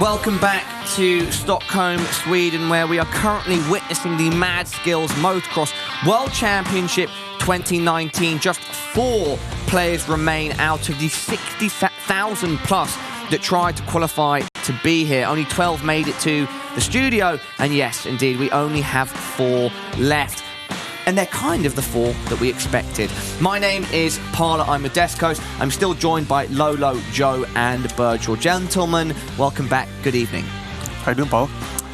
Welcome back to Stockholm, Sweden, where we are currently witnessing the Mad Skills Motocross World Championship 2019. Just 4 players remain out of the 60,000 plus that tried to qualify to be here. Only 12 made it to the studio, and yes, indeed, we only have 4 left. And they're kind of the 4 that we expected. My name is Parla, I'm with Descos. I'm still joined by Lolo, Joe, and Virgil. Gentlemen, welcome back. Good evening. How you doing, Paul?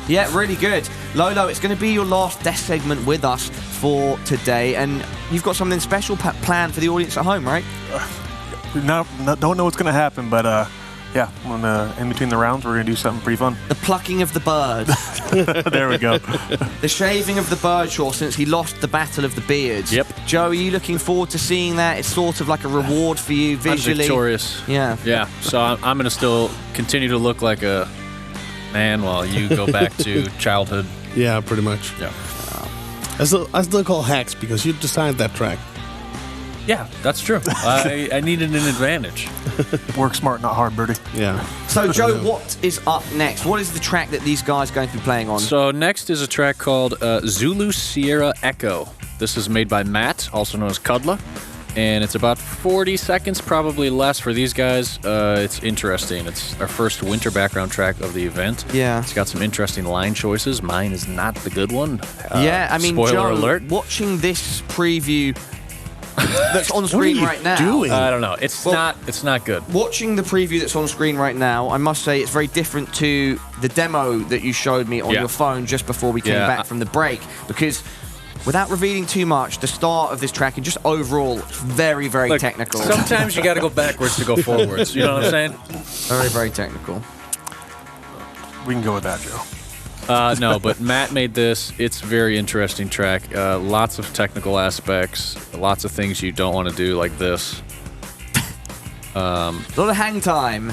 Yeah, really good. Lolo, it's going to be your last desk segment with us for today, and you've got something special planned for the audience at home, right? Don't know what's going to happen, but yeah, in between the rounds, we're going to do something pretty fun. The plucking of the bird. There we go. The shaving of the Birdshaw since he lost the Battle of the Beards. Yep. Joe, are you looking forward to seeing that? It's sort of like a reward for you visually. I'm victorious. Yeah. Yeah. So I'm going to still continue to look like a man while you go back to childhood. Yeah, pretty much. Yeah. I still call hacks because you designed that track. Yeah, that's true. I needed an advantage. Work smart, not hard, Birdie. Yeah. So, Joe, what is up next? What is the track that these guys are going to be playing on? So next is a track called Zulu Sierra Echo. This is made by Matt, also known as Kudla, and it's about 40 seconds, probably less for these guys. It's interesting. It's our first winter background track of the event. Yeah. It's got some interesting line choices. Mine is not the good one. Yeah, I mean, spoiler Joe, alert. watching this preview that's on screen right now. Doing? I don't know. It's not good. Watching the preview that's on screen right now, I must say it's very different to the demo that you showed me on your phone just before we came back from the break. Because without revealing too much, the start of this track and just overall, very, very technical. Sometimes you got to go backwards to go forwards. You know what I'm saying? Very, very technical. We can go with that, Joe. No, but Matt made this. It's a very interesting track. Lots of technical aspects. Lots of things you don't want to do like this. A lot of hang time.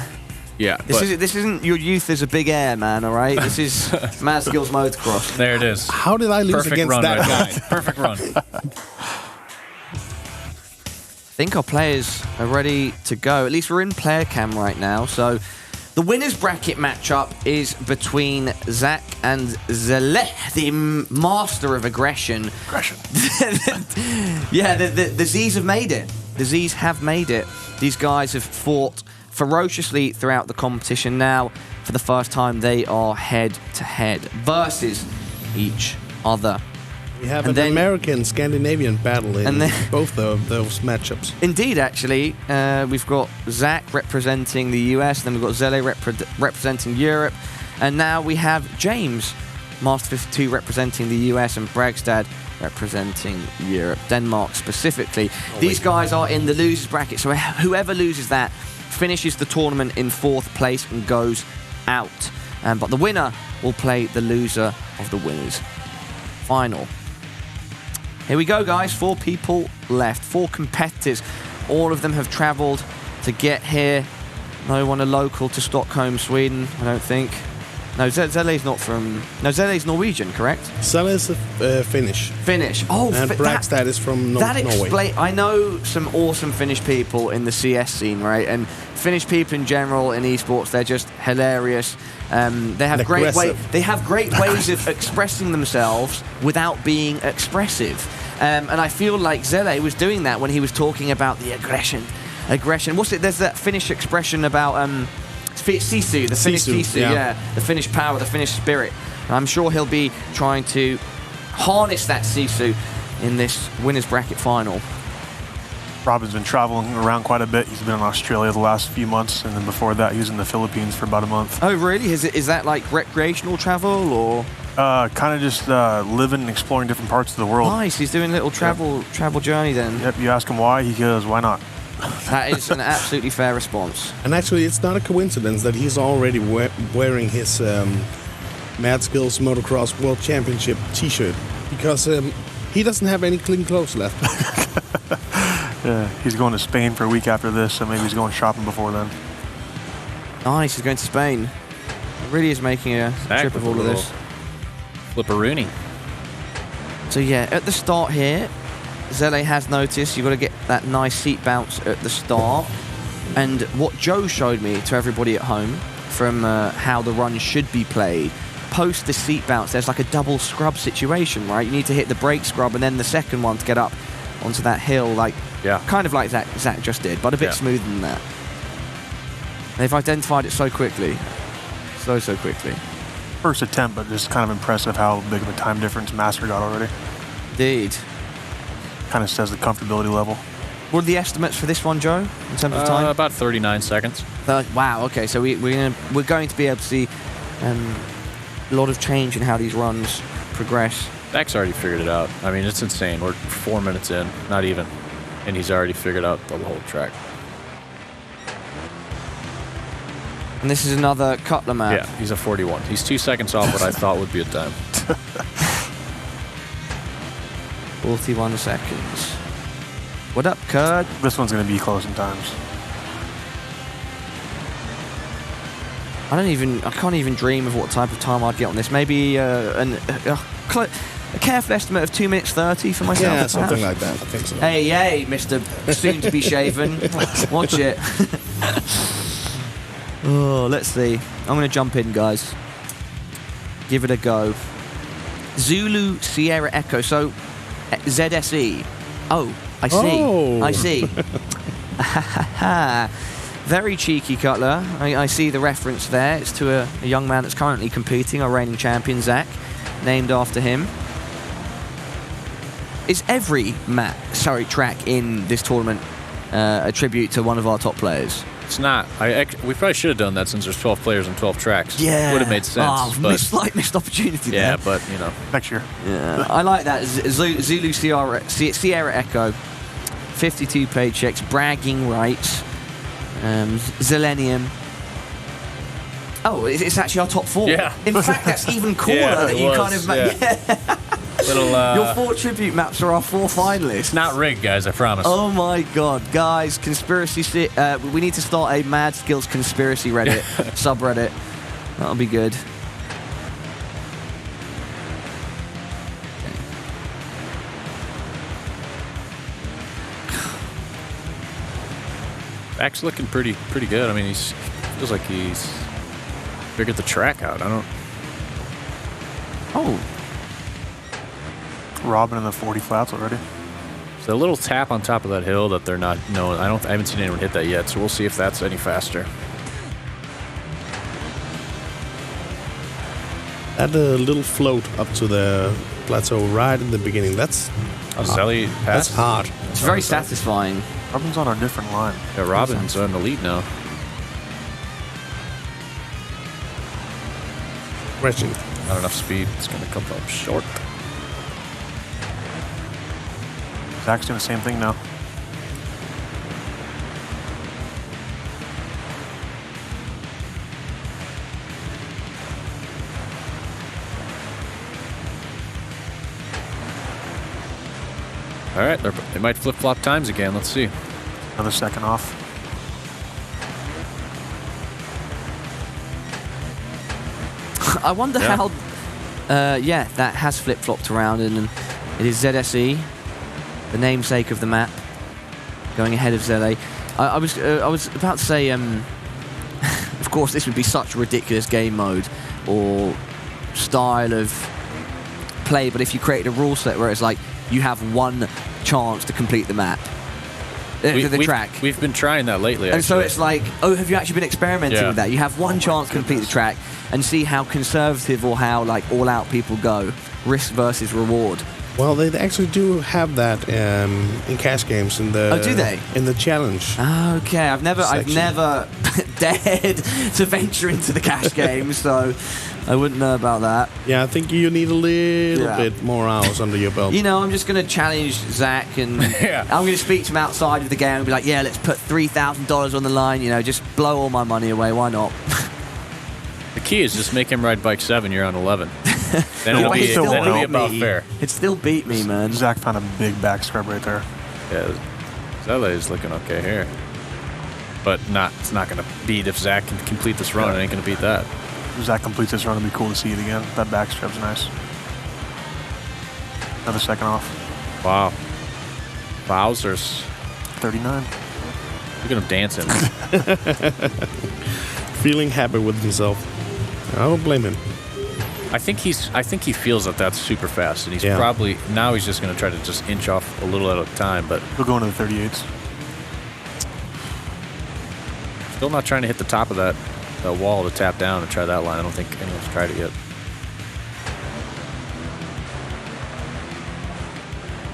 Yeah. This isn't your youth as a big air, man, all right? This is Mad Skills Motocross. There it is. How did I lose Perfect against run that right guy? there. Perfect run. I think our players are ready to go. At least we're in player cam right now. So the winners bracket matchup is between Zach and Zele, the master of aggression. Yeah, the Z's have made it. The Z's have made it. These guys have fought ferociously throughout the competition. Now, for the first time, they are head-to-head versus each other. We have an American-Scandinavian battle in both of those matchups. Indeed, actually. We've got Zach representing the US, then we've got Zele representing Europe, and now we have James, Master 52, representing the US, and Bragstad representing Europe, Denmark specifically. These guys are in the losers bracket, so whoever loses that finishes the tournament in 4th place and goes out. But the winner will play the loser of the winners final. Here we go, guys. 4 people left. 4 competitors. All of them have travelled to get here. No one a local to Stockholm, Sweden, I don't think. No, Zele's not from... No, Zele's Norwegian, correct? Zele is Finnish. Finnish. Oh, and Bragstad is from Norway. I know some awesome Finnish people in the CS scene, right? And Finnish people in general in esports, they're just hilarious. They have great ways of expressing themselves without being expressive. And I feel like Zele was doing that when he was talking about the aggression. What's it? There's that Finnish expression about Sisu, the Finnish Sisu, yeah. The Finnish power, the Finnish spirit. And I'm sure he'll be trying to harness that Sisu in this winners bracket final. Robin's been traveling around quite a bit. He's been in Australia the last few months, and then before that, he was in the Philippines for about a month. Oh, really? Is that like recreational travel, or? Kind of just living and exploring different parts of the world. Nice. He's doing a little travel journey then. Yep. You ask him why, he goes, "Why not?" That is an absolutely fair response. And actually, it's not a coincidence that he's already wearing his Mad Skills Motocross World Championship T-shirt, because he doesn't have any clean clothes left. Yeah, he's going to Spain for a week after this, so maybe he's going shopping before then. Nice, he's going to Spain. He really is making a trip of all of this. Flipperoonie. So yeah, at the start here, Zele has noticed you've got to get that nice seat bounce at the start. And what Joe showed me to everybody at home, from how the run should be played. Post the seat bounce, there's like a double scrub situation, right? You need to hit the brake scrub and then the second one to get up onto that hill, like kind of like Zach just did, but a bit smoother than that. They've identified it so quickly. So quickly. First attempt, but just kind of impressive how big of a time difference Master got already. Indeed. Kind of says the comfortability level. What are the estimates for this one, Joe, in terms of time? About 39 seconds. Wow, okay, so we're going to be able to see a lot of change in how these runs progress. Zach's already figured it out. I mean, it's insane. We're 4 minutes in, not even, and he's already figured out the whole track. And this is another Cutler map. Yeah, he's a 41. He's 2 seconds off what I thought would be a time. 41 seconds. What up, Kurd? This one's going to be close in times. I can't even dream of what type of time I'd get on this. Maybe a careful estimate of 2 minutes 30 for myself. Yeah, something like that. I think so. Hey, Mr. Soon-to-be shaven. Watch it. Oh, let's see. I'm going to jump in, guys. Give it a go. Zulu Sierra Echo. So, ZSE. Oh, I see. Oh. I see. Very cheeky, Cutler. I see the reference there. It's to a young man that's currently competing, our reigning champion, Zach, named after him. Is every track in this tournament a tribute to one of our top players? It's not. We probably should have done that since there's 12 players and 12 tracks. Yeah. Would have made sense. Oh, missed opportunity there. Yeah, but, you know. Next year. Yeah, I like that. Zulu Sierra Echo, 52 paychecks, bragging rights, Zillennium. Oh, it's actually our top 4. Yeah. In fact, that's even cooler that you kind of... Yeah. Little, Your 4 tribute maps are our 4 finalists. Not rigged, guys, I promise. Oh my god, guys, we need to start a Mad Skills conspiracy Reddit subreddit. That'll be good. Zach's looking pretty good. I mean, feels like he's figured the track out. Oh. Robin in the 40 flats already. So a little tap on top of that hill that they're not knowing. I haven't seen anyone hit that yet, so we'll see if that's any faster. Add a little float up to the plateau right in the beginning. That's Zelly that's passed. hard. It's very satisfying. Robin's on a different line. Yeah, Robin's on the lead now. Stretching. Not enough speed. It's going to come up short. Zach's doing the same thing now. All right, they might flip-flop times again. Let's see. Another second off. I wonder how... that has flip-flopped around, and it is ZSE, the namesake of the map, going ahead of ZA. I was about to say, of course, this would be such a ridiculous game mode or style of play, but if you created a rule set where it's like, you have one chance to complete the map, the track. We've been trying that lately, and actually. so it's like, oh, have you actually been experimenting with that? You have one chance to complete the track and see how conservative or how like all out people go. Risk versus reward. Well, they actually do have that in cash games in the. Oh, do they? In the challenge. Okay, I've never dared to venture into the cash games, so I wouldn't know about that. Yeah, I think you need a little bit more hours under your belt. You know, I'm just going to challenge Zach, and I'm going to speak to him outside of the game and be like, yeah, let's put $3,000 on the line, you know, just blow all my money away, why not? The key is just make him ride bike 7, you're on 11. Then it'll be about fair. It still beat me, man. Zach found a big back scrub right there. Yeah, Zella is looking okay here. But it's not going to beat if Zach can complete this run. It ain't going to beat that. If Zach completes this run, it'll be cool to see it again. That back scrub's nice. Another second off. Wow. Bowser's 39. Look at him dancing. feeling happy with himself. I don't blame him. I think he feels that that's super fast, and he's Yeah. probably now he's just going to try to just inch off a little at a time, but He'll go into the 38s. still not trying to hit the top of that wall to tap down and try that line. I don't think anyone's tried it yet.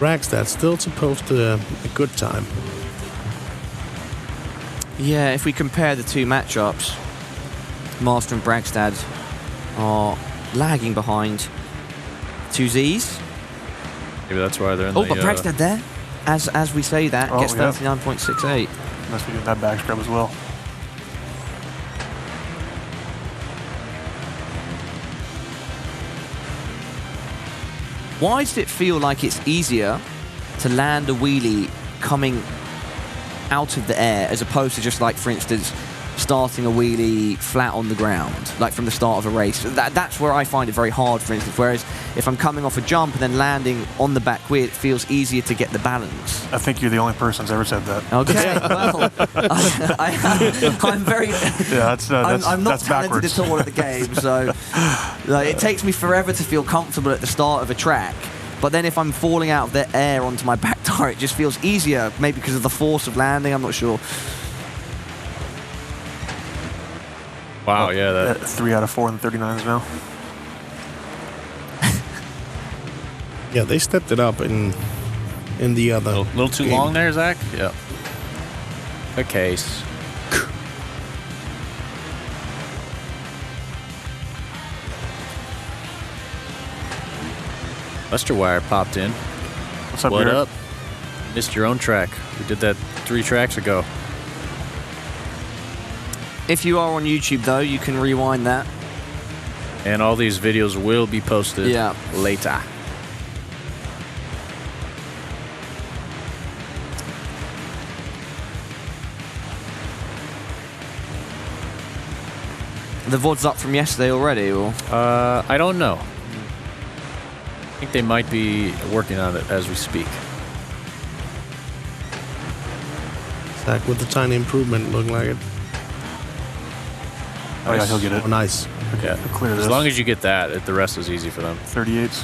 Ragstad still supposed to a good time. Yeah, if we compare the two matchups, Master and Bragstad are lagging behind 2Zs. Maybe that's why they're in Oh, the... but Bragstad there, as we say that, Oh, gets yeah. 39.68. Must be doing that back scrub as well. Why does it feel like it's easier to land a wheelie coming out of the air as opposed to just like, for instance, starting a wheelie flat on the ground, like from the start of a race? That's where I find it very hard, for instance. Whereas if I'm coming off a jump and then landing on the back wheel, it feels easier to get the balance. I think you're the only person who's ever said that. Okay, well, I'm very... Yeah, I'm not that's talented backwards. at all at the game, so like, it takes me forever to feel comfortable at the start of a track. But then if I'm falling out of the air onto my back tire, it just feels easier, maybe because of the force of landing, I'm not sure. Wow, yeah, that... 3 out of 4 in the 39s now. Yeah, they stepped it up in the other. A little too game. long there, Zach? Yeah. Good case. Lester Wire popped in. What's up, What Garrett? up? Missed your own track. We did that 3 tracks ago. If you are on YouTube, though, you can rewind that. And all these videos will be posted Yeah. later. The VOD's up from yesterday already, or? I don't know. I think they might be working on it as we speak. Zach with the tiny improvement, looking like it. Oh, yeah, he'll get it. Oh, nice. Yeah. Clear As this. long as you get that, the rest is easy for them. 38s.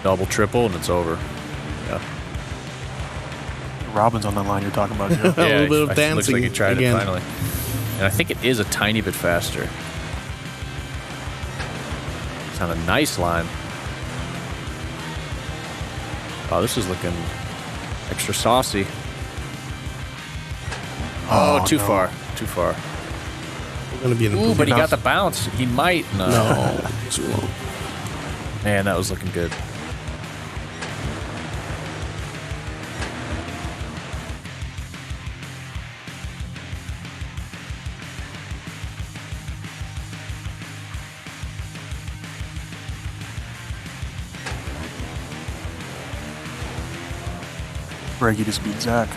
Double, triple, and it's over. Yeah. Robin's on that line you're talking about, Joe. A little bit of Looks dancing like he tried again. it finally. And I think it is a tiny bit faster. It's on a nice line. Oh, this is looking extra saucy. Oh, too no. far. Too far. We're gonna be in a Ooh, but he bounce. got the bounce. He might. No, too long. Man, that was looking good. Braggy just beat Zach.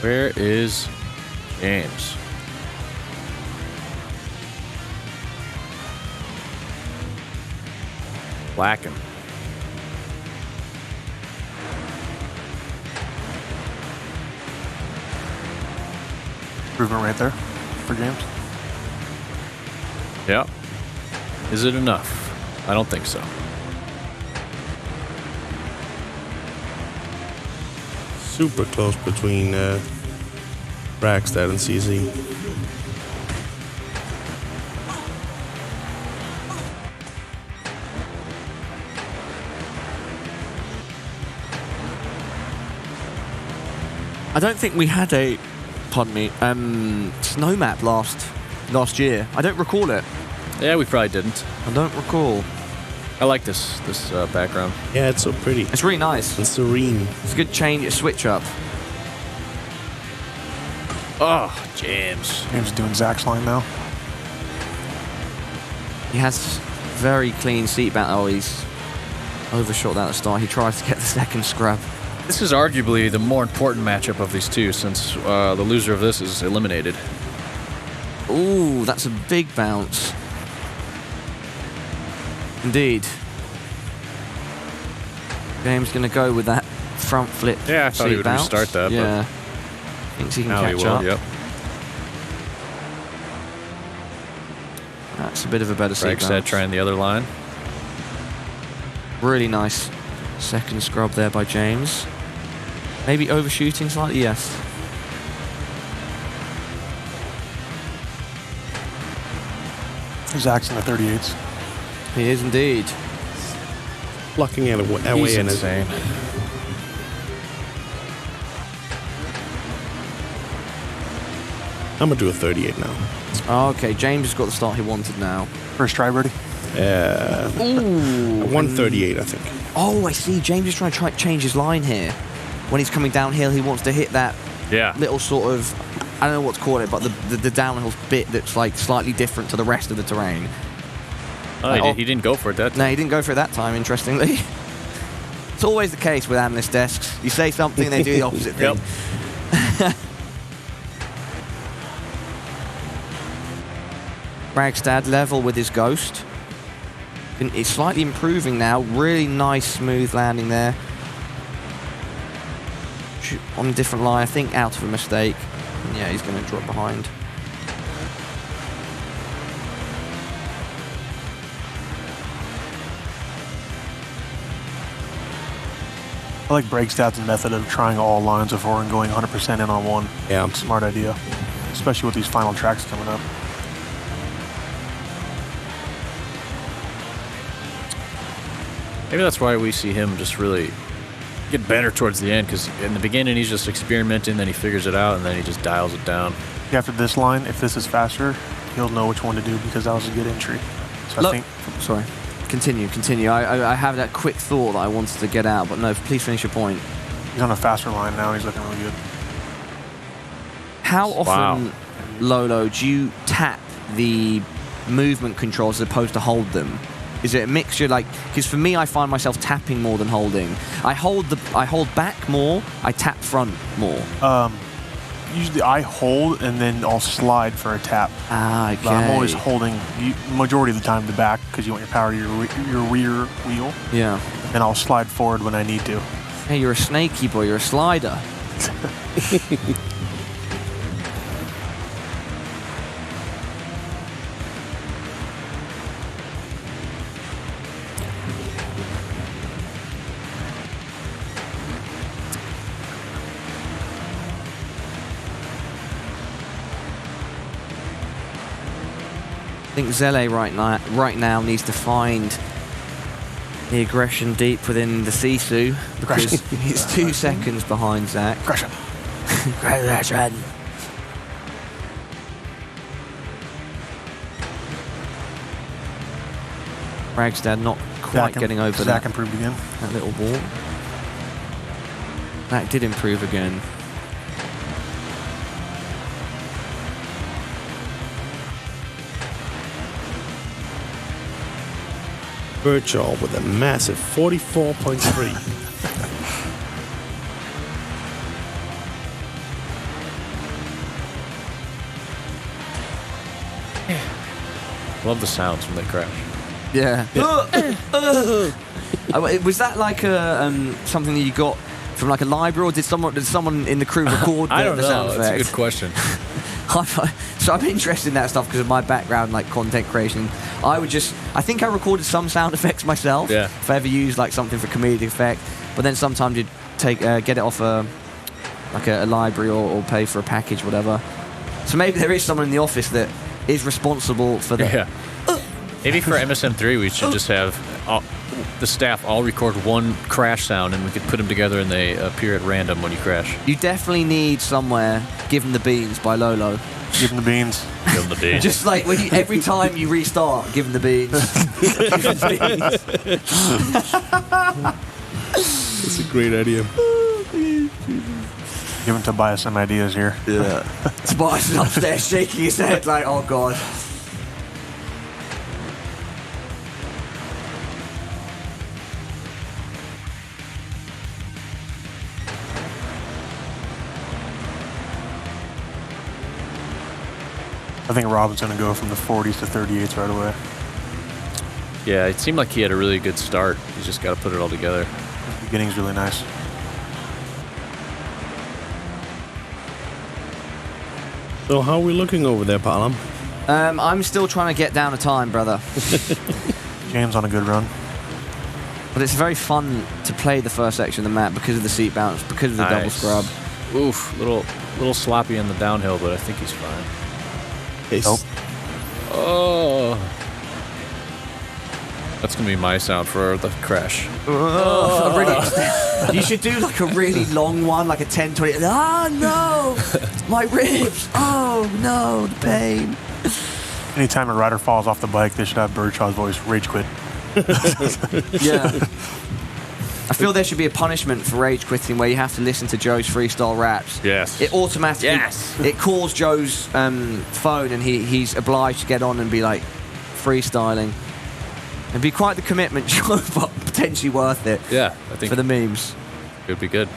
Where is James? Blacking. Improvement right there for James. Yeah. Is it enough? I don't think so. Super close between Ragstad and CZ. I don't think we had a, pardon me, snow map last year. I don't recall it. Yeah, we probably didn't. I don't recall. I like this background. Yeah, it's so pretty It's really nice. and serene. It's a good change, switch up. Oh, James. James is doing Zach's line now. He has very clean seatbelt. Oh, he's overshot that at the start. He tries to get the second scrub. This is arguably the more important matchup of these two, since the loser of this is eliminated. Ooh, that's a big bounce. Indeed. James going to go with that front flip. Yeah, I thought he would bounce. restart that. Yeah. Thinks he can Now catch he will, up. yep. That's a bit of a better seat Bragstad bounce. trying the other line. Really nice second scrub there by James. Maybe overshooting slightly, yes. Zach's in the 38s. He is indeed. Blocking it away. He's in insane. I'm gonna do a 38 now. Oh, okay, James has got the start he wanted now. First try, Birdie. Ooh. 138, I think. Oh, I see. James is trying to change his line here. When he's coming downhill, he wants to hit that Yeah. little sort of, I don't know what to call it, but the downhill bit that's like slightly different to the rest of the terrain. Oh, he didn't go for it that time. No, he didn't go for it that time, interestingly. It's always the case with analyst desks. You say something, they do the opposite thing. Yep. Bragstad level with his Ghost. It's slightly improving now. Really nice smooth landing there. On a different line, I think out of a mistake. And yeah, he's going to drop behind. I like Bragstad's method of trying all lines before and going 100% in on one. Yeah. Smart idea, especially with these final tracks coming up. Maybe that's why we see him just really get better towards the end, because in the beginning he's just experimenting, then he figures it out, and then he just dials it down. After this line, if this is faster, he'll know which one to do because that was a good entry. So Look, I think sorry. Continue. I have that quick thought that I wanted to get out, but no, please finish your point. he's on a faster line now and he's looking really good. How often, Wow. Lolo, do you tap the movement controls as opposed to hold them? Is it a mixture, like, because for me I find myself tapping more than holding. I hold back more, I tap front more. Usually I hold and then I'll slide for a tap. Ah, okay. But I'm always holding majority of the time the back because you want your power to your rear wheel. Yeah. And I'll slide forward when I need to. Hey, you're a snaky boy, you're a slider. I think Zele right now needs to find the aggression deep within the Sisu because he's 2 seconds behind Zach. Aggression. Aggression. Bragstad not quite getting over Zach improved again. that little wall. That did improve again. Birchall with a massive 44.3. Love the sounds when they crash. Yeah. Was that like a something that you got from like a library, or did someone in the crew record I don't the know. sound That's a effects? good question. So I'm interested in that stuff because of my background, like content creation. I think I recorded some sound effects myself. Yeah. If I ever used like something for comedic effect, but then sometimes you'd get it off a library or pay for a package, whatever. So maybe there is someone in the office that is responsible for that. Yeah. Maybe for MSM3 we should just have the staff all record one crash sound and we could put them together and they appear at random when you crash. You definitely need somewhere "Give 'em the Beans" by Lolo. Give him the beans. Give them the beat. Just like every time you restart, give 'em the beans. Give 'em the beans. It's a great idea. Give him Tobias some ideas here. Yeah. Tobias is upstairs shaking his head like, oh god. I think Robin's going to go from the 40s to 38s right away. Yeah, it seemed like he had a really good start. He's just got to put it all together. The beginning's really nice. So how are we looking over there, Palam? I'm still trying to get down a time, brother. James on a good run. But it's very fun to play the first section of the map because of the seat bounce, because of the double scrub. Oof, little sloppy in the downhill, but I think he's fine. Yes. Nope. Oh. That's going to be my sound for the crash. You should do like a really long one, like a 10, 20. Ah, no! My ribs! Oh, no, the pain. Anytime a rider falls off the bike, they should have Birdshaw's voice, rage quit. Yeah. I feel there should be a punishment for rage quitting where you have to listen to Joe's freestyle raps. Yes. It automatically... Yes. It calls Joe's phone and he's obliged to get on and be like freestyling. It'd be quite the commitment, Joe, but potentially worth it. Yeah, I think for the memes. It would be good.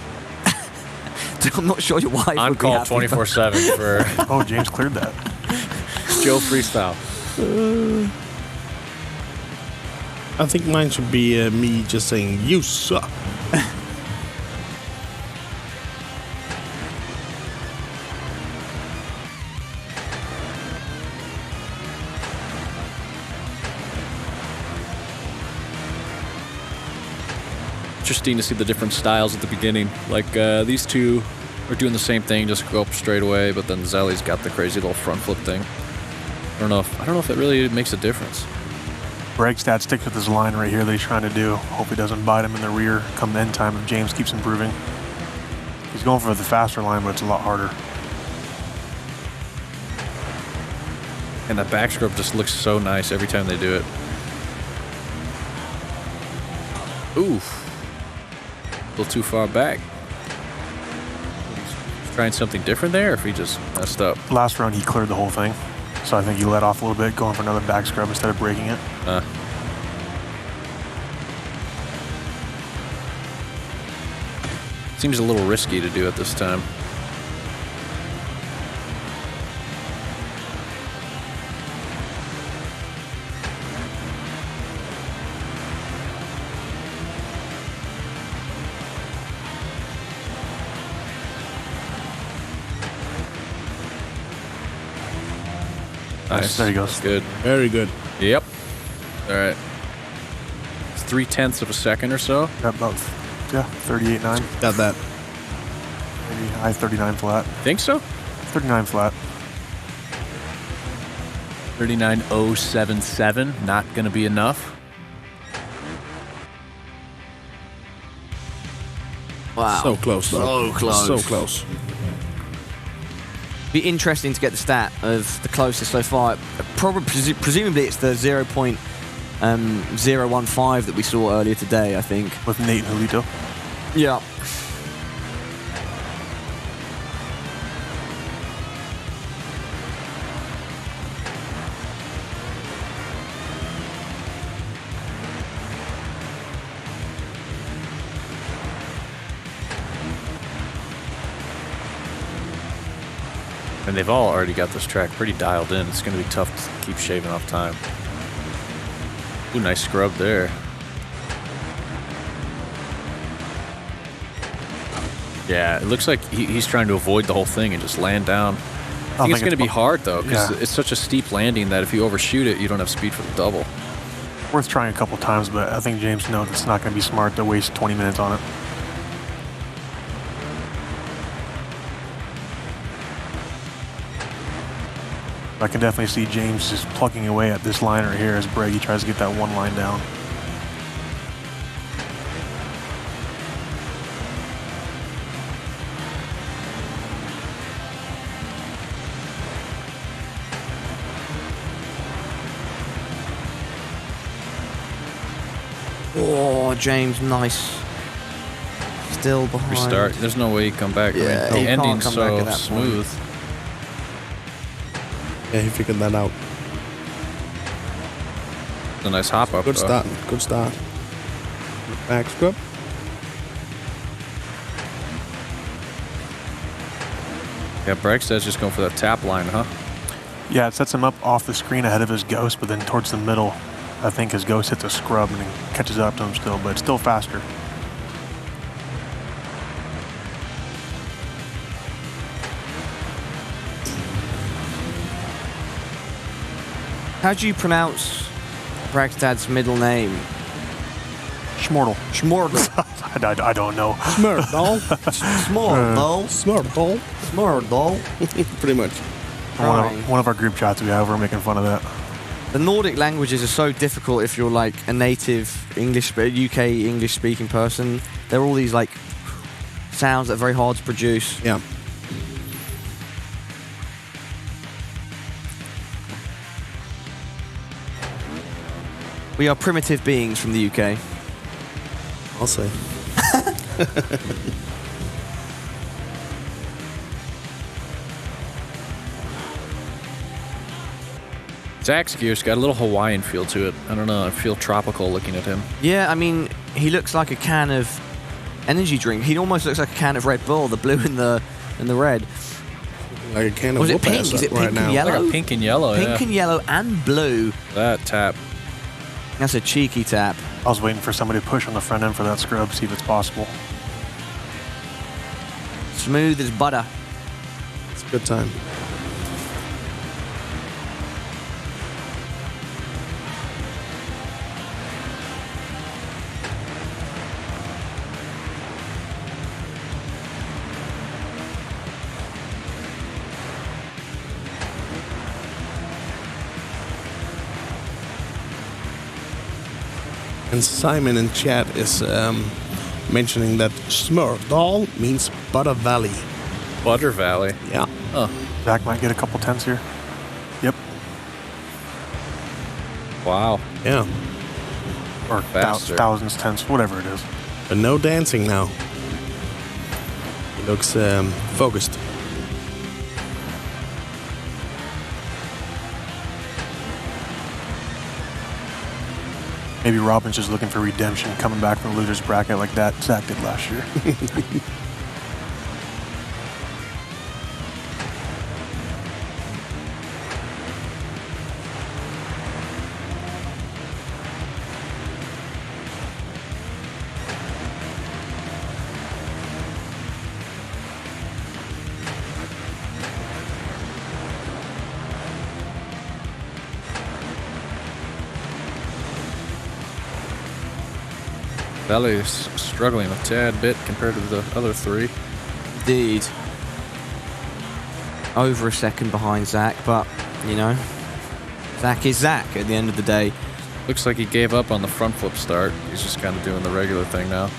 I'm not sure your wife On would be call happy. 24/7 for Oh, James cleared that. Joe freestyle. I think mine should be me just saying, "You suck." Interesting to see the different styles at the beginning. Like these two are doing the same thing, just go up straight away. But then Zelly's got the crazy little front flip thing. I don't know if it really makes a difference. Bregstad sticks with his line right here that he's trying to do. Hope he doesn't bite him in the rear come end time if James keeps improving. He's going for the faster line, but it's a lot harder. And that back scrub just looks so nice every time they do it. Oof. A little too far back. He's trying something different there, or if he just messed up? Last run, he cleared the whole thing. So I think he let off a little bit, going for another back scrub instead of breaking it. Seems a little risky to do it this time. Nice. There he goes. Good. Very good. Yep. All right. It's 0.3 of a second or so. About 38.9. Got that. Maybe high 39 flat. Think so? 39 flat. 39.077. Not going to be enough. Wow. So close, though. So close. So close. Be interesting to get the stat of the closest so far. Presumably it's the 0.015 that we saw earlier today, I think. With Nate and Julito. Yeah. And they've all already got this track pretty dialed in. It's going to be tough to keep shaving off time. Ooh, nice scrub there. Yeah, it looks like he's trying to avoid the whole thing and just land down. I think it's going to be hard, though, because it's such a steep landing that if you overshoot it, you don't have speed for the double. Worth trying a couple times, but I think James knows it's not going to be smart to waste 20 minutes on it. I can definitely see James just plucking away at this line right here as Breggy tries to get that one line down. Oh, James, nice. Still behind. Restart. There's no way you come back. Yeah, I mean, you can't ending come so back at that smooth. Yeah, he figured that out. It's a nice hop up. Good though. start. Good start. Back scrub. Yeah, Bregstad's just going for that tap line, huh? Yeah, it sets him up off the screen ahead of his Ghost, but then towards the middle, I think his Ghost hits a scrub and he catches up to him still, but it's still faster. How do you pronounce Bragstad's middle name? Schmortle. Schmordel. I don't know. Smurfdoll. Smordel. Smurfdoll. Smordel. Pretty much. One of our group chats we have, we're making fun of that. The Nordic languages are so difficult if you're like a native UK English speaking person. There are all these like sounds that are very hard to produce. Yeah. We are primitive beings from the UK. I'll say. Zach's gear's got a little Hawaiian feel to it. I don't know. I feel tropical looking at him. Yeah, I mean, he looks like a can of energy drink. He almost looks like a can of Red Bull, the blue and the red. Like a can of Was it whoop-ass pink? Is it right pink now. and yellow? Like a pink and yellow, Pink and yellow and blue. That tap. That's a cheeky tap. I was waiting for somebody to push on the front end for that scrub, see if it's possible. Smooth as butter. It's a good time. And Simon in chat is mentioning that Smurfdoll means Butter Valley. Butter Valley. Yeah. Oh, Zach might get a couple tenths here. Yep. wow. Yeah. Or Faster. thousands, tenths, whatever it is. But no dancing now. He looks focused. Maybe Robin's just looking for redemption, coming back from the loser's bracket like that Zach did last year. Valley is struggling a tad bit compared to the other three. Indeed. Over a second behind Zach, but, you know, Zach is Zach at the end of the day. Looks like he gave up on the front flip start. He's just kind of doing the regular thing now.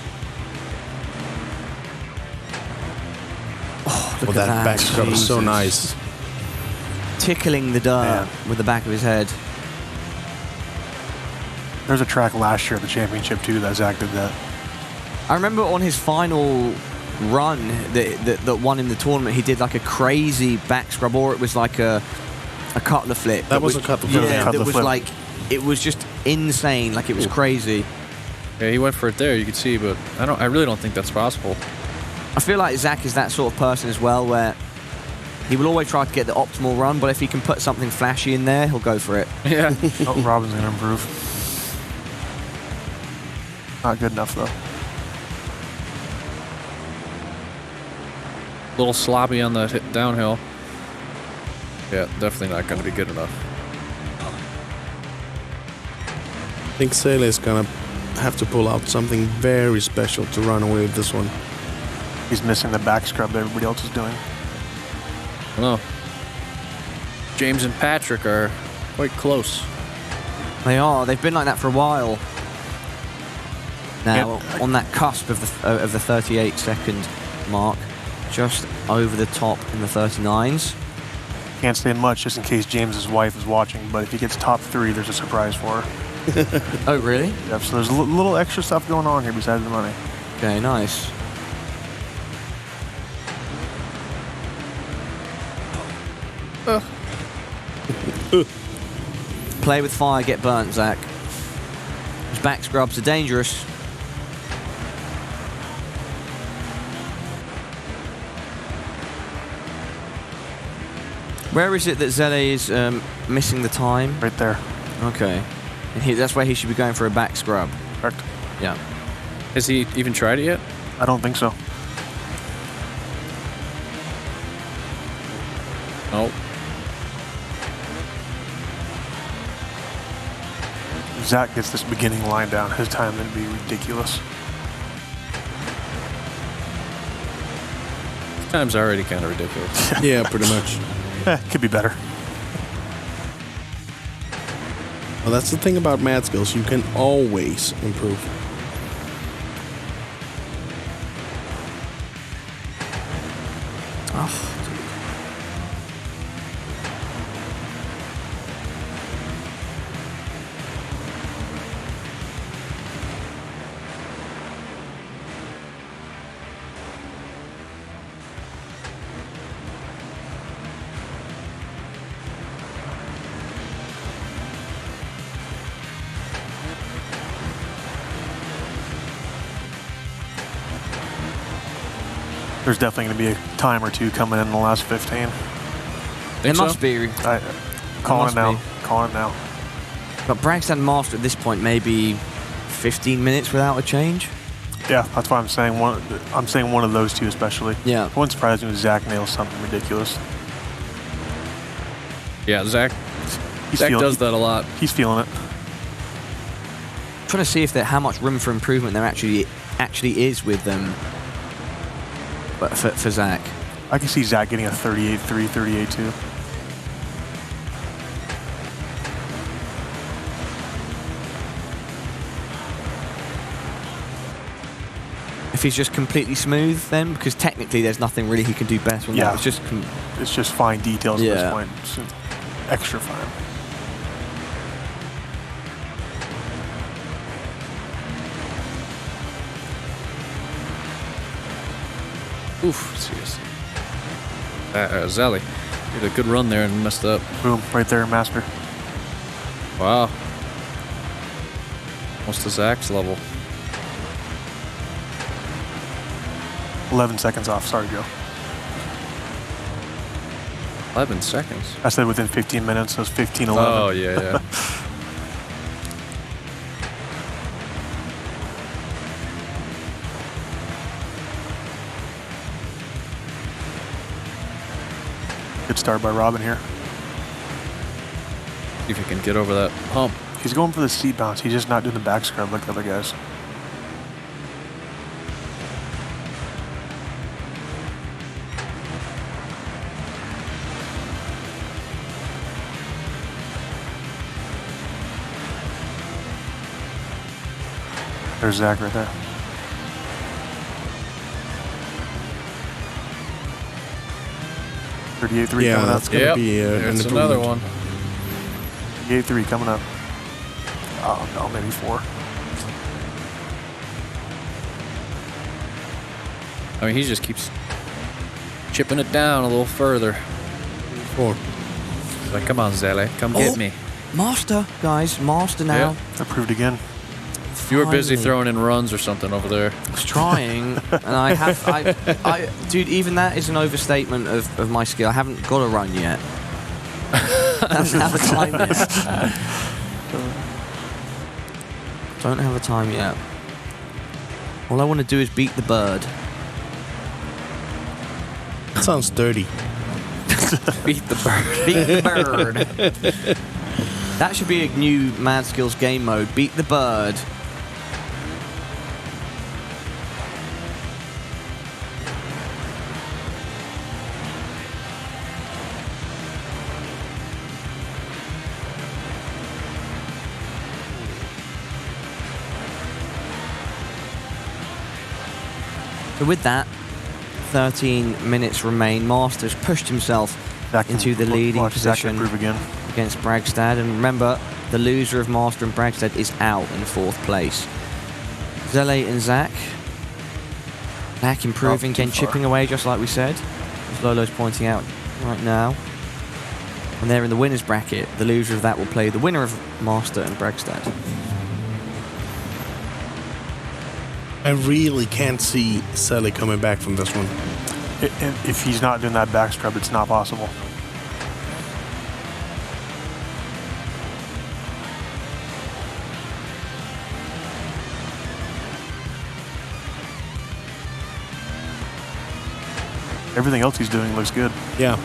Oh, look Well, at that that. back scrub is so Jesus. nice. Tickling the dirt Man. with the back of his head. There's a track last year at the championship too that Zach did that. I remember on his final run that won in the tournament, he did like a crazy back scrub, or it was like a cutler flip. That was a cutler flip, Yeah, yeah. that Cutler was flip. like, it was just insane. Like, it was crazy. Yeah, he went for it there, you could see, but I really don't think that's possible. I feel like Zach is that sort of person as well, where he will always try to get the optimal run, but if he can put something flashy in there, he'll go for it. Yeah. Oh, Robin's gonna improve. Not good enough though. A little sloppy on the downhill. Yeah, definitely not going to be good enough. I think Sele is gonna have to pull out something very special to run away with this one. He's missing the back scrub that everybody else is doing. I don't know. James and Patrick are quite close. They are. They've been like that for a while. Now, Yeah. on that cusp of the 38-second mark, just over the top in the 39s. Can't say much just in case James's wife is watching, but if he gets top 3, there's a surprise for her. Oh, really? Yep, so there's a little extra stuff going on here besides the money. Okay, nice. Play with fire, get burnt, Zach. Those back scrubs are dangerous. Where is it that Zelle is missing the time? Right there. Okay. And that's where he should be going for a back scrub. Correct. Yeah. Has he even tried it yet? I don't think so. Nope. If Zach gets this beginning line down, his time would be ridiculous. Time's already kind of ridiculous. Yeah, pretty much. Could be better. Well, that's the thing about mad skills. You can always improve. Oh. There's definitely going to be a time or two coming in the last 15. It so? must be. Calling it now. be. Calling it now. But Bragstad and Master at this point maybe 15 minutes without a change. Yeah, that's why I'm saying one of those two especially. Yeah. It wouldn't surprise me if Zach nails something ridiculous. Yeah, Zach He's does that a lot. He's feeling it. Trying to see if how much room for improvement there actually is with them. But for Zach. I can see Zach getting a 38.3, 38.2. If he's just completely smooth, then because technically there's nothing really he can do better than that. It's just fine details at Yeah. this point. It's extra fine. Oof, seriously. Zally did a good run there and messed up. Boom, right there, Master. Wow. Almost to Zach's level. 11 seconds off. Sorry, Joe. 11 seconds. I said within 15 minutes, so it's 15:11. Oh, yeah. Good start by Robin here. See if he can get over that hump. He's going for the seat bounce. He's just not doing the back scrub like the other guys. There's Zach right there. .38.3 Yeah, coming up. that's going to be an There's improvement. another one. 38.3 coming up. Oh no, maybe 4. I mean, he just keeps chipping it down a little further. 4. He's like, come on, Zelle, come get me. Master, guys, Master now. Yeah. Approved again. You were busy Finally. throwing in runs or something over there. I was trying, and dude, even that is an overstatement of my skill. I haven't got a run yet. Doesn't have a time yet. Don't have a time yet. All I want to do is beat the bird. That sounds dirty. Beat the bird. Beat the bird. That should be a new Mad Skills game mode. Beat the bird. So with that, 13 minutes remain. Master's pushed himself into the leading position Zach improve again. against Bragstad. And remember, the loser of Master and Bragstad is out in 4th place. Zelle and Zach. Zach improving, Not too again far. chipping away just like we said. As Lolo's pointing out right now. And they're in the winner's bracket. The loser of that will play the winner of Master and Bragstad. I really can't see Sally coming back from this one. If he's not doing that back scrub, it's not possible. Everything else he's doing looks good. Yeah.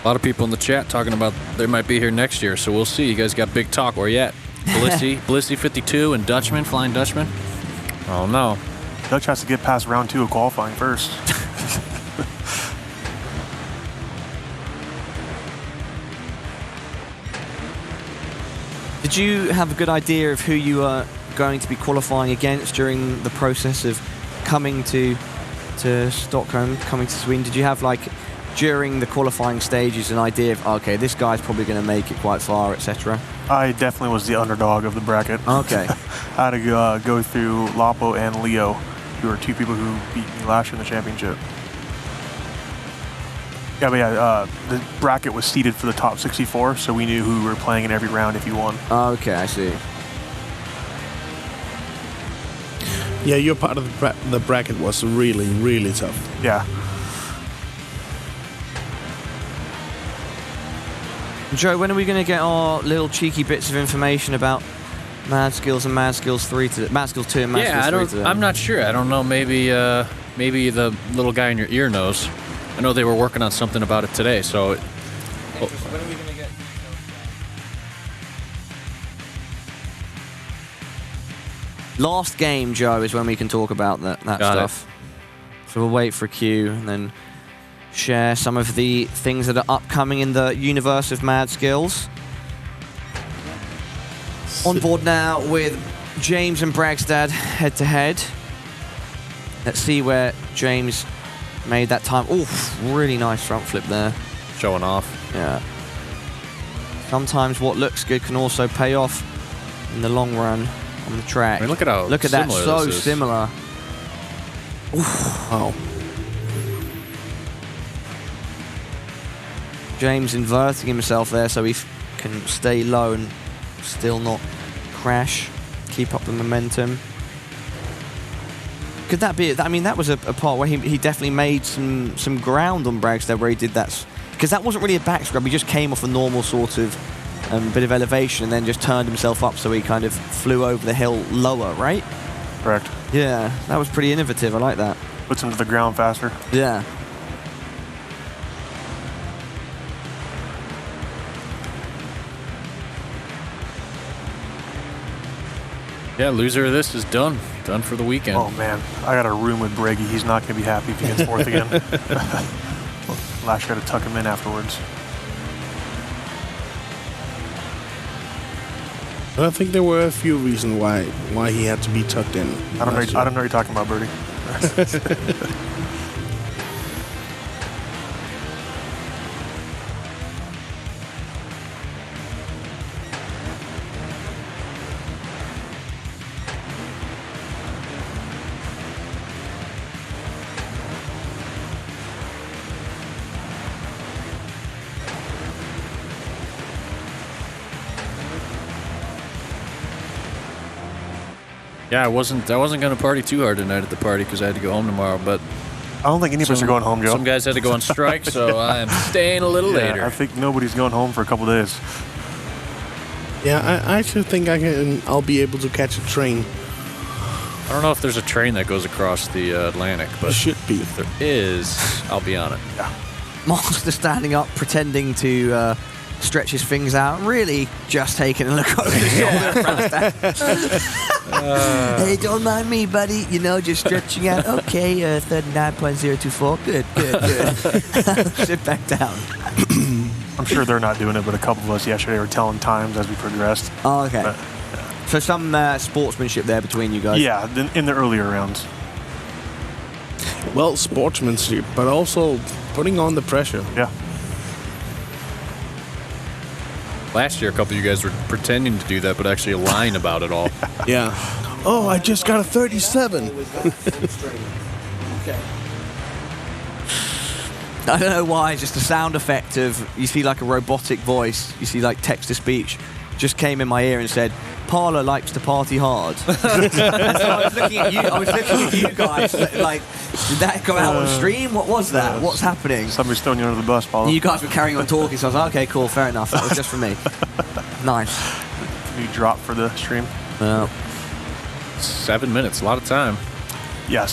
A lot of people in the chat talking about they might be here next year, so we'll see. You guys got big talk. Where you at? Blissy 52 and Dutchman, Flying Dutchman? Oh, no. Dutch has to get past round 2 of qualifying first. Did you have a good idea of who you are going to be qualifying against during the process of coming to Stockholm, coming to Sweden? Did you have, like, during the qualifying stages, an idea of, okay, this guy's probably going to make it quite far, etc.? I definitely was the underdog of the bracket. Okay. I had to go through Lapo and Leo, who are 2 people who beat me last year in the championship. Yeah, but yeah, the bracket was seeded for the top 64, so we knew who we were playing in every round if you won. Okay, I see. Yeah, your part of the bracket was really, really tough. Yeah. Joe, when are we going to get our little cheeky bits of information about Mad Skills and Mad Skills 3 to Mad Skills 2 and Mad Skills 3 to I'm not sure. I don't know. Maybe the little guy in your ear knows. I know they were working on something about it today, so... When are we going to get... Last game, Joe, is when we can talk about that stuff. So we'll wait for a queue and then share some of the things that are upcoming in the universe of Mad Skills. On board now with James and Bragstad head-to-head. Let's see where James made that time. Oof, really nice front flip there. Showing off. Yeah. Sometimes what looks good can also pay off in the long run on the track. I mean, look at that, so similar. Oof. Wow. James inverting himself there so he can stay low and still not crash. Keep up the momentum. Could that be it? I mean, that was a part where he definitely made some ground on Bragstad where he did that. Because that wasn't really a back scrub. He just came off a normal sort of bit of elevation and then just turned himself up so he kind of flew over the hill lower, right? Correct. Yeah, that was pretty innovative. I like that. Puts him to the ground faster. Yeah. Yeah, loser of this is done. Done for the weekend. Oh, man. I got a room with Braggy. He's not going to be happy if he gets 4th again. Last year I had to tuck him in afterwards. I think there were a few reasons why he had to be tucked in. I don't know what you're talking about, Birdie. Yeah, I wasn't going to party too hard tonight at the party because I had to go home tomorrow, but... I don't think any of us are going home, Joe. Some guys had to go on strike, so I am staying a little later. I think nobody's going home for a couple days. Yeah, I actually think I'll be able to catch a train. I don't know if there's a train that goes across the Atlantic, but There should be. if there is, I'll be on it. Yeah. Monster standing up, pretending to stretch his fingers out, really just taking a look over his shoulder. Hey, don't mind me, buddy. You know, just stretching out. Okay, 39.024. Good. Sit back down. I'm sure they're not doing it, but a couple of us yesterday were telling times as we progressed. Oh, okay. But, So some sportsmanship there between you guys. yeah, in the earlier rounds. Well, sportsmanship, but also putting on the pressure. Yeah. Last year, a couple of you guys were pretending to do that, but actually lying about it all. Yeah. Oh, I just got a 37. Okay. I don't know why, just the sound effect of, you see like a robotic voice, you see like text-to-speech, just came in my ear and said, Parla likes to party hard. And so I was looking at you guys, like, did that come out on stream? What was that? What's happening? Somebody's throwing you under the bus, Paul. You guys were carrying on talking, so I was like, okay, cool, fair enough. That was just for me. Nice. New drop for the stream. 7 minutes, a lot of time. Yeah,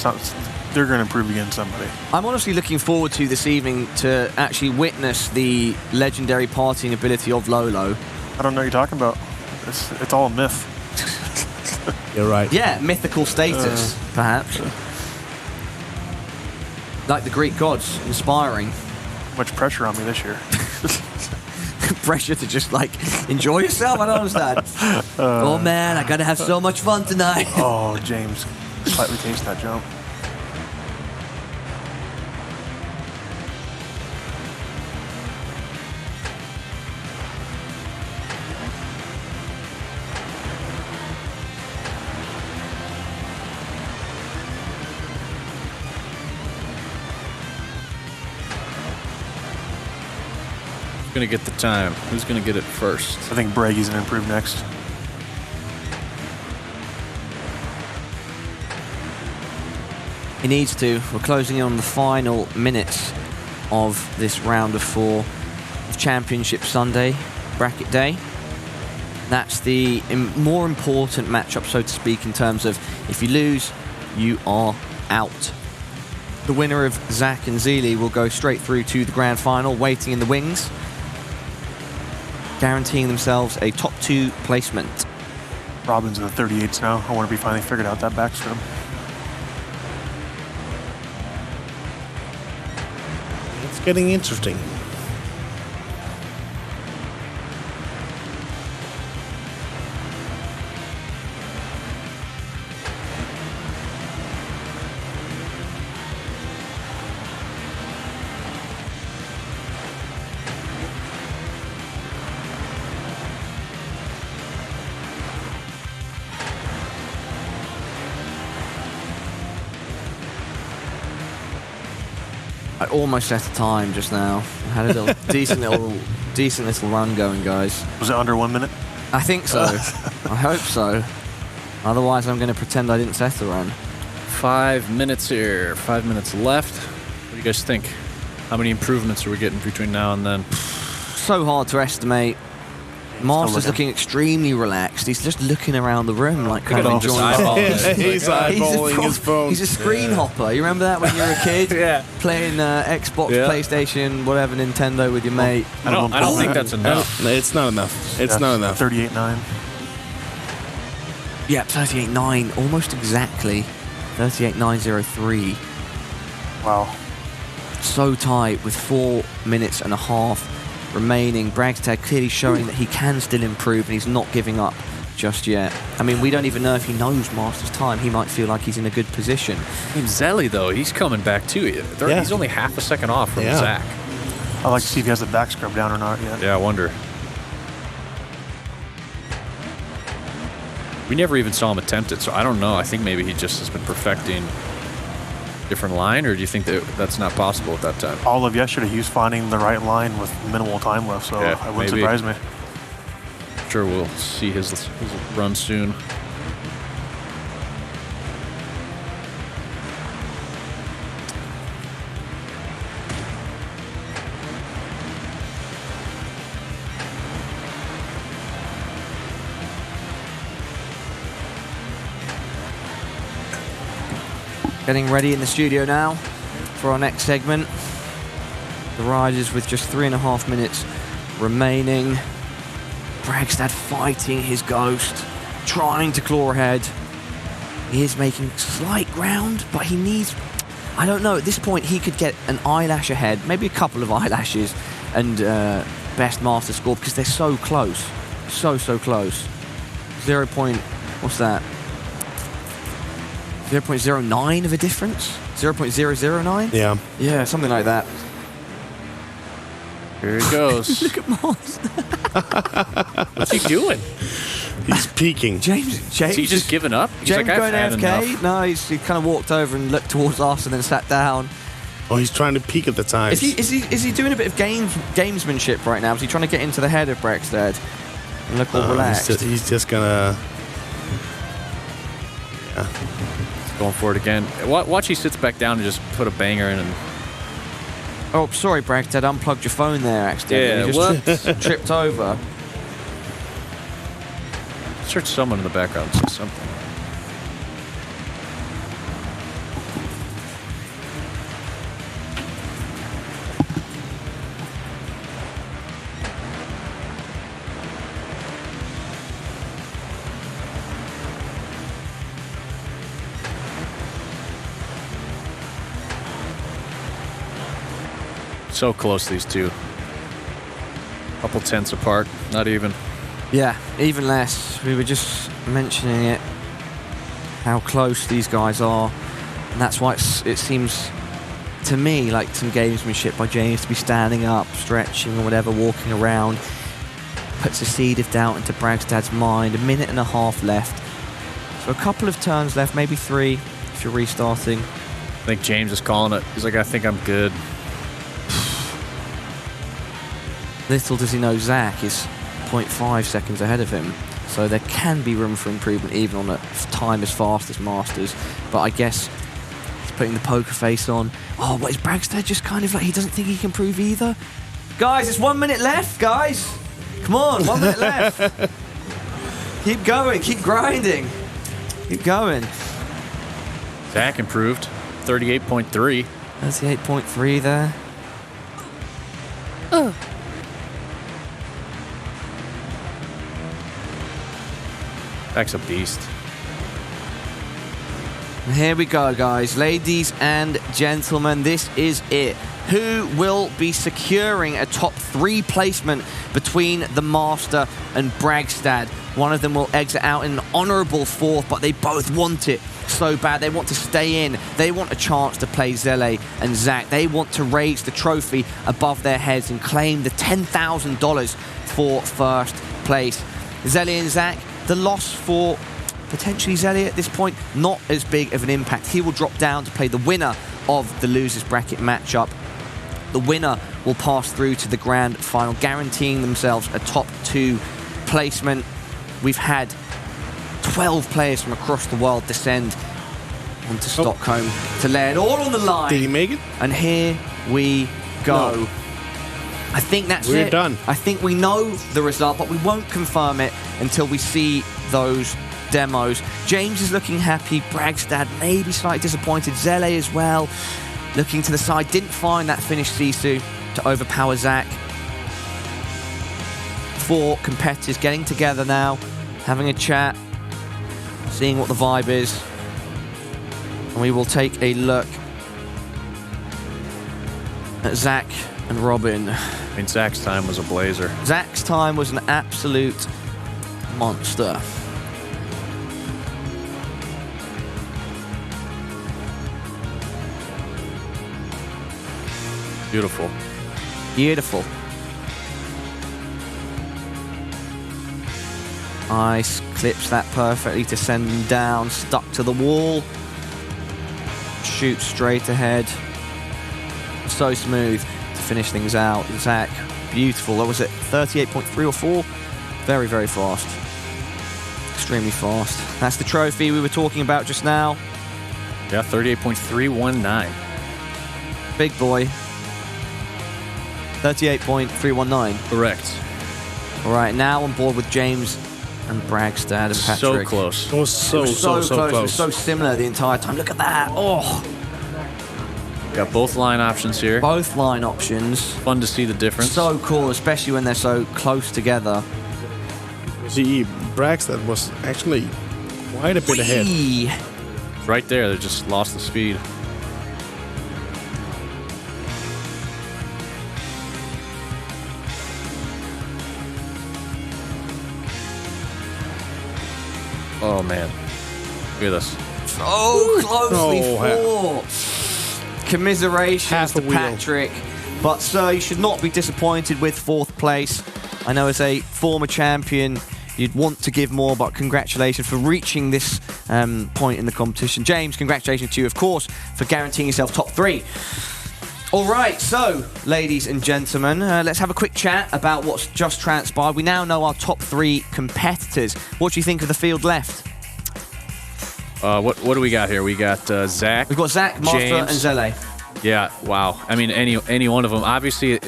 they're going to improve against somebody. I'm honestly looking forward to this evening to actually witness the legendary partying ability of Lolo. I don't know what you're talking about. It's all a myth. You're right. Yeah, mythical status, perhaps. Like the Greek gods, inspiring. Much pressure on me this year. Pressure to just, like, enjoy yourself? I don't understand. Oh, man, I gotta have so much fun tonight. Oh, James. Slightly taste that jump. Gonna get the time. Who's gonna get it first? I think Bragy's going to improve next. He needs to. We're closing in on the final minutes of this round of 4 of Championship Sunday, bracket day. That's the more important matchup, so to speak, in terms of if you lose, you are out. The winner of Zach and Zeely will go straight through to the grand final, waiting in the wings, guaranteeing themselves a top 2 placement. Robin's in the 38s now. I want to be finally figured out that backstrom. It's getting interesting. I almost set a time just now. I had a little decent little run going, guys. Was it under 1 minute? I think so. I hope so. Otherwise, I'm going to pretend I didn't set a run. 5 minutes here. 5 minutes left. What do you guys think? How many improvements are we getting between now and then? So hard to estimate. Master's looking extremely relaxed. He's just looking around the room like kind of enjoying himself. He's eyeballing his phone. He's a screen hopper. You remember that when you were a kid? Yeah. Playing Xbox, Yeah. PlayStation, whatever, Nintendo with your mate. I don't think that's enough. No, it's not enough. It's not enough. 38.9. Yeah, 38.9, almost exactly. 38.903. Wow. So tight with 4 minutes and a half remaining. Bragstad clearly showing that he can still improve and he's not giving up just yet. I mean, we don't even know if he knows Master's time. He might feel like he's in a good position. I mean, Zelly, though, he's coming back too. He's only half a second off from Zach. I'd like to see if he has the back scrub down or not yet. Yeah, I wonder. We never even saw him attempt it, so I don't know. I think maybe he just has been perfecting different line, or do you think that that's not possible at that time? All of yesterday, he was finding the right line with minimal time left, so Yeah, it wouldn't maybe. surprise me. Sure, we'll see his run soon. Getting ready in the studio now for our next segment. The riders with just 3.5 minutes remaining. Bragstad fighting his ghost, trying to claw ahead. He is making slight ground, but he needs... I don't know, at this point he could get an eyelash ahead, maybe a couple of eyelashes, and best master score, because they're so close. So close. 0. What's that? 0.09 of a difference? 0.009? Yeah. Yeah, something like that. Here he goes. Look at Master. What's he doing? He's peeking. James Is he just giving up? He's James like, going I've had AFK? enough. No, he kind of walked over and looked towards us and then sat down. Oh, he's trying to peek at the time. Is he doing a bit of gamesmanship right now? Is he trying to get into the head of Bragstad and look all relaxed? He's just gonna... Yeah. Going for it again. Watch he sits back down and just put a banger in and... Oh, sorry, Bragstad, unplugged your phone there accidentally. Yeah, You just tripped over. Search someone in the background. See something. So close, these two. Couple tenths apart, not even. Yeah, even less. We were just mentioning it, how close these guys are. And that's why it seems to me like some gamesmanship by James to be standing up, stretching or whatever, walking around. Puts a seed of doubt into Bragstad's mind. 1.5 minutes left. So a couple of turns left, maybe 3 if you're restarting. I think James is calling it. He's like, I think I'm good. Little does he know Zach is 0.5 seconds ahead of him. So there can be room for improvement even on a time as fast as Masters. But I guess he's putting the poker face on. Oh, what is Bragstad just kind of like, he doesn't think he can prove either? Guys, it's 1 minute left, guys. Come on, 1 minute left. Keep going, keep grinding. Keep going. Zach improved. 38.3. 38.3 there. Zach's a beast. And here we go, guys. Ladies and gentlemen, this is it. Who will be securing a top 3 placement between the Master and Bragstad? One of them will exit out in an honourable 4th, but they both want it so bad. They want to stay in. They want a chance to play Zele and Zach. They want to raise the trophy above their heads and claim the $10,000 for first place. Zele and Zach, the loss for potentially Zele at this point, not as big of an impact. He will drop down to play the winner of the losers bracket matchup. The winner will pass through to the grand final, guaranteeing themselves a top 2 placement. We've had 12 players from across the world descend onto Stockholm to lay it all on the line. Did he make it? And here we go. No. I think that's We're it. done. I think we know the result, but we won't confirm it until we see those demos. James is looking happy. Bragstad maybe slightly disappointed. Zele as well. Looking to the side, didn't find that finish Sisu to overpower Zach. 4 competitors getting together now, having a chat, seeing what the vibe is. And we will take a look at Zach and Robin. I mean, Zach's time was a blazer. Zach's time was an absolute monster. Beautiful. Beautiful. Ice clips that perfectly to send him down, stuck to the wall. Shoot straight ahead. So smooth to finish things out. Zach, beautiful. What was it? 38.3 or 4? Very, very fast. Extremely fast. That's the trophy we were talking about just now. Yeah, 38.319. Big boy. 38.319. Correct. All right, now on board with James and Bragstad and Patrick. So close. It was so It was so close. It was close. so similar the entire time. Look at that. Oh, Got both line options here. both line options. Fun to see the difference. So cool, especially when they're so close together. See, Bragstad was actually quite a bit ahead. Whee! Right there, they just lost the speed. Oh man, look at this. So closely Oh, fought. Commiserations half to a wheel. Patrick. But sir, you should not be disappointed with 4th place. I know as a former champion, you'd want to give more, but congratulations for reaching this point in the competition. James, congratulations to you, of course, for guaranteeing yourself top 3. All right, so, ladies and gentlemen, let's have a quick chat about what's just transpired. We now know our top 3 competitors. What do you think of the field left? What do we got here? We got Zach. We've got Zach, Master, James. and Zele. Yeah, wow. I mean, any one of them. Obviously,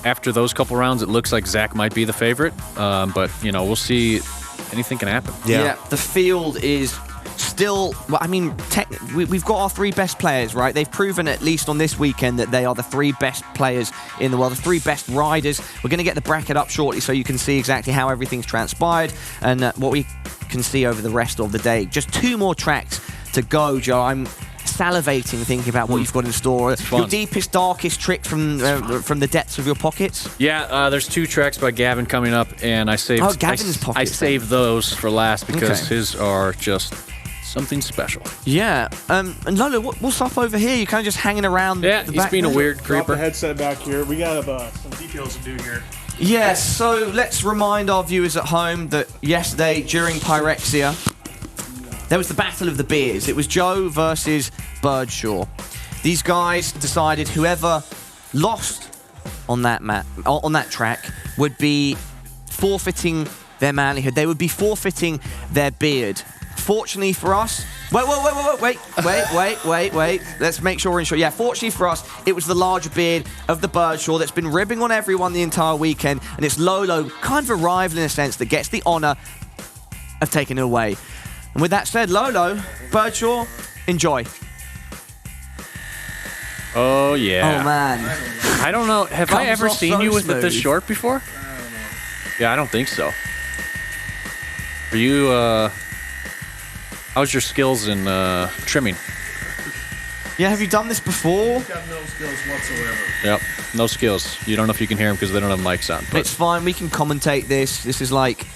after those couple rounds, it looks like Zach might be the favorite. But, you know, we'll see. Anything can happen. Yeah, the field is still, well, I mean, we've got our 3 best players, right? They've proven, at least on this weekend, that they are the 3 best players in the world, the 3 best riders. We're going to get the bracket up shortly so you can see exactly how everything's transpired and what we can see over the rest of the day. Just 2 more tracks to go, Joe. I'm salivating thinking about what you've got in store. Your deepest, darkest trick from the depths of your pockets? Yeah, there's 2 tracks by Gavin coming up, and I saved Gavin's pockets. I saved those for last because his are just something special. Yeah. And Lolo, what's up over here? You're kind of just hanging around. Yeah, the he's back being a there? weird Drop creeper. the headset back here. We got some details to do here. Yes, so let's remind our viewers at home that yesterday during Pyrexia, there was the Battle of the Beers. It was Joe versus Birdshaw. These guys decided whoever lost on that track would be forfeiting their manlyhood. They would be forfeiting their beard. Fortunately for us... Wait. Let's make sure we're in short. Yeah, fortunately for us, it was the larger beard of the Birdshaw that's been ribbing on everyone the entire weekend, and it's Lolo, kind of a rival in a sense, that gets the honour of taking it away. And with that said, Lolo, Birdshaw, enjoy. Oh, yeah. Oh, man. I don't know. Have I ever seen you with it this short before? Yeah, I don't think so. Are you, how's your skills in trimming? Yeah, have you done this before? I've got no skills whatsoever. Yep, no skills. You don't know if you can hear them because they don't have mics on. But It's fine, we can commentate this. This is like...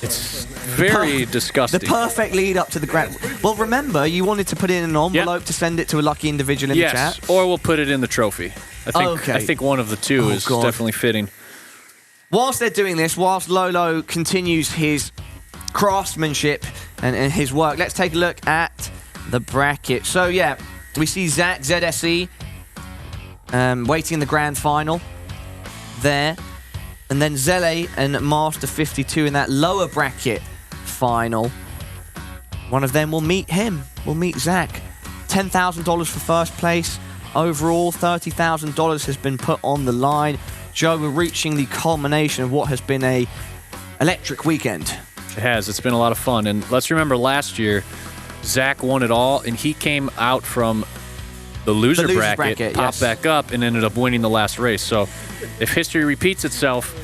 it's very disgusting. The perfect lead up to the grand... Well, remember, you wanted to put in an envelope to send it to a lucky individual in the chat? Yes, or we'll put it in the trophy. I think one of the two is definitely fitting. Whilst they're doing this, whilst Lolo continues his craftsmanship and his work, let's take a look at the bracket. So, yeah, we see Zach, ZSE, waiting in the grand final there. And then Zele and Master 52 in that lower bracket final. One of them will meet him. Will meet Zach. $10,000 for first place. Overall, $30,000 has been put on the line. Joe, we're reaching the culmination of what has been a electric weekend. It has. It's been a lot of fun. And let's remember last year, Zach won it all, and he came out from the loser bracket, popped back up, and ended up winning the last race. So if history repeats itself,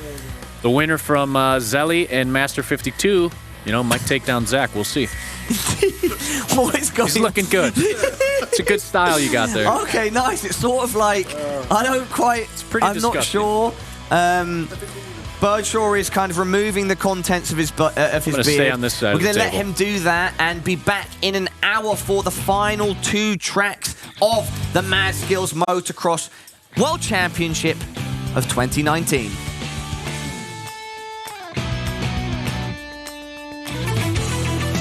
the winner from Zelly and Master 52, might take down Zach. We'll see. He's looking good. It's a good style you got there. Okay, nice. It's sort of like, I don't quite... It's pretty disgusting. Not sure. Birdshaw is kind of removing the contents of his beard. I'm going to stay on this side of the table. We're going to let him do that and be back in an hour for the final 2 tracks of the Mad Skills Motocross World Championship of 2019.